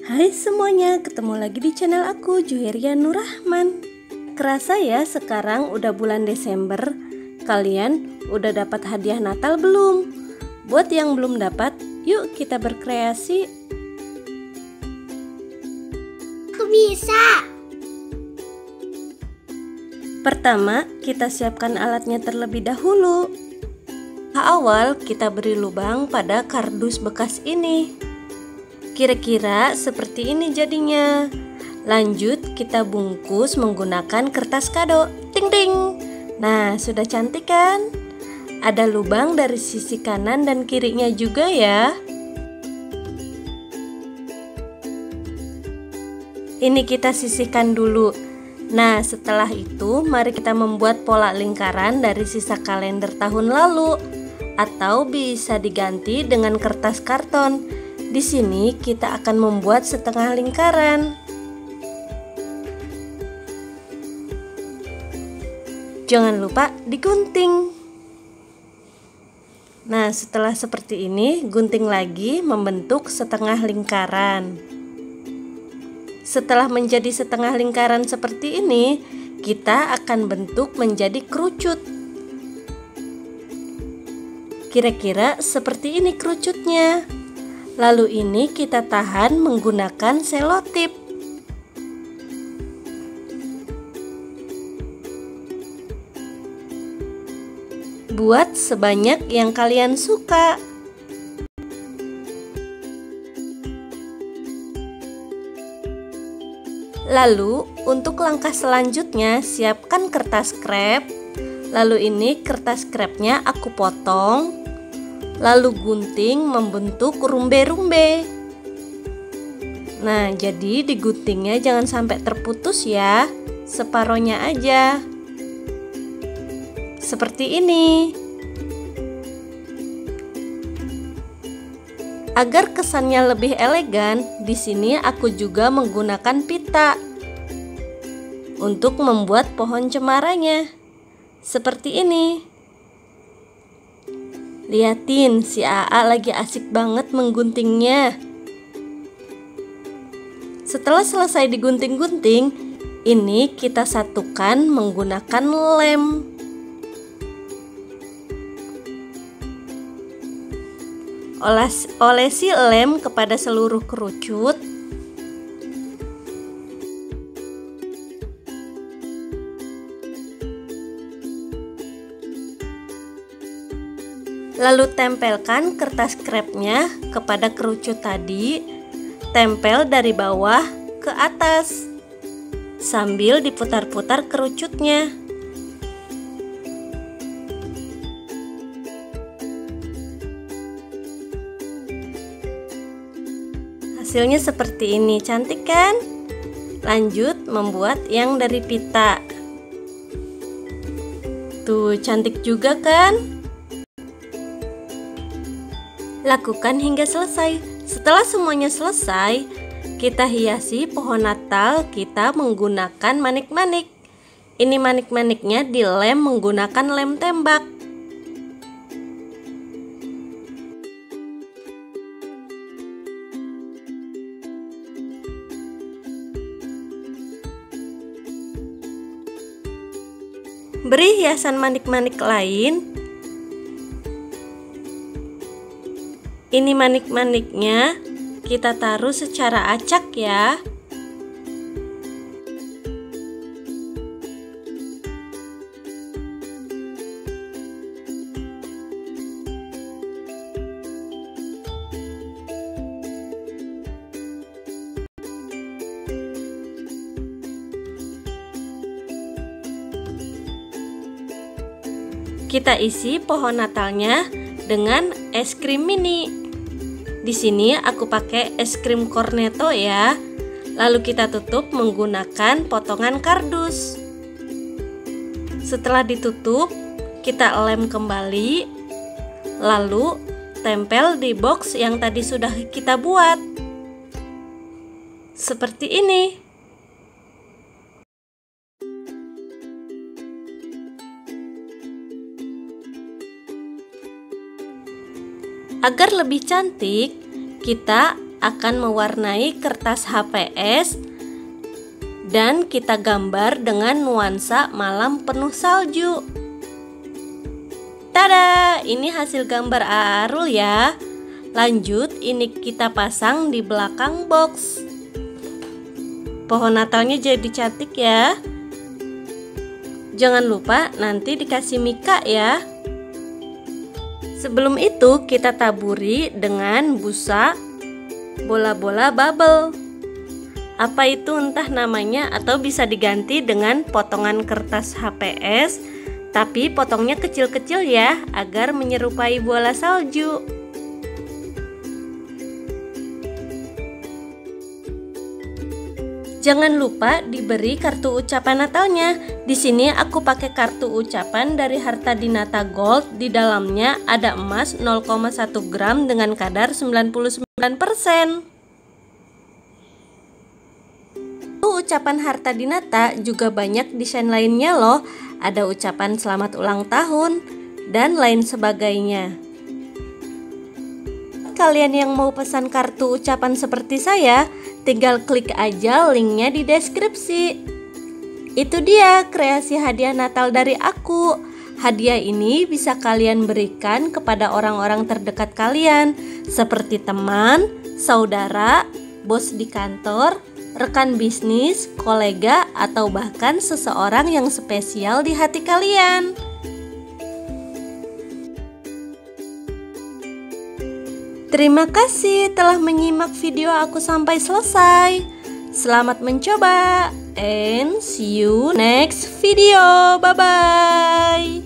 Hai semuanya, ketemu lagi di channel aku, Juheria Nurrahman. Kerasa ya sekarang udah bulan Desember. Kalian udah dapat hadiah Natal belum? Buat yang belum dapat, yuk kita berkreasi. Aku bisa. Pertama, kita siapkan alatnya terlebih dahulu. Awal kita beri lubang pada kardus bekas ini. Kira-kira seperti ini jadinya. Lanjut kita bungkus menggunakan kertas kado. Ting ting. Nah, sudah cantik kan? Ada lubang dari sisi kanan dan kirinya juga ya. Ini kita sisihkan dulu. Nah, setelah itu mari kita membuat pola lingkaran dari sisa kalender tahun lalu, atau bisa diganti dengan kertas karton. Di sini kita akan membuat setengah lingkaran. Jangan lupa digunting. Nah, setelah seperti ini, gunting lagi membentuk setengah lingkaran. Setelah menjadi setengah lingkaran seperti ini, kita akan bentuk menjadi kerucut. Kira-kira seperti ini kerucutnya. Lalu ini kita tahan menggunakan selotip. Buat sebanyak yang kalian suka. Lalu untuk langkah selanjutnya, siapkan kertas krep. Lalu ini kertas krepnya aku potong. Lalu gunting membentuk rumbe-rumbe. Nah, jadi diguntingnya jangan sampai terputus ya, separohnya aja. Seperti ini. Agar kesannya lebih elegan, di sini aku juga menggunakan pita untuk membuat pohon cemaranya. Seperti ini. Liatin, si AA lagi asik banget mengguntingnya. Setelah selesai digunting-gunting, ini kita satukan menggunakan lem. Olesi lem kepada seluruh kerucut. Lalu tempelkan kertas krepnya kepada kerucut tadi. Tempel dari bawah ke atas sambil diputar-putar kerucutnya. Hasilnya seperti ini, cantik kan? Lanjut membuat yang dari pita. Tuh, cantik juga kan? Lakukan hingga selesai. Setelah semuanya selesai, kita hiasi pohon Natal kita menggunakan manik-manik. Ini manik-maniknya dilem menggunakan lem tembak. Beri hiasan manik-manik lain. Ini manik-maniknya kita taruh secara acak ya. Kita isi pohon Natalnya dengan es krim mini. Di sini aku pakai es krim cornetto ya. Lalu kita tutup menggunakan potongan kardus. Setelah ditutup, kita lem kembali. Lalu tempel di box yang tadi sudah kita buat. Seperti ini. Agar lebih cantik, kita akan mewarnai kertas HPS dan kita gambar dengan nuansa malam penuh salju. Tada, ini hasil gambar Arul ya. Lanjut, ini kita pasang di belakang box. Pohon Natalnya jadi cantik ya. Jangan lupa nanti dikasih mika ya. Sebelum itu kita taburi dengan busa bola-bola bubble. Apa itu entah namanya, atau bisa diganti dengan potongan kertas HPS, tapi potongnya kecil-kecil ya, agar menyerupai bola salju. Jangan lupa diberi kartu ucapan Natalnya. Di sini aku pakai kartu ucapan dari Harta Dinata Gold. Di dalamnya ada emas 0,1 gram dengan kadar 99%. Ucapan Harta Dinata juga banyak desain lainnya loh. Ada ucapan selamat ulang tahun dan lain sebagainya. Kalian yang mau pesan kartu ucapan seperti saya, tinggal klik aja linknya di deskripsi. Itu dia kreasi hadiah Natal dari aku. Hadiah ini bisa kalian berikan kepada orang-orang terdekat kalian, seperti teman, saudara, bos di kantor, rekan bisnis, kolega, atau bahkan seseorang yang spesial di hati kalian. Terima kasih telah menyimak video aku sampai selesai. Selamat mencoba and see you next video. Bye bye.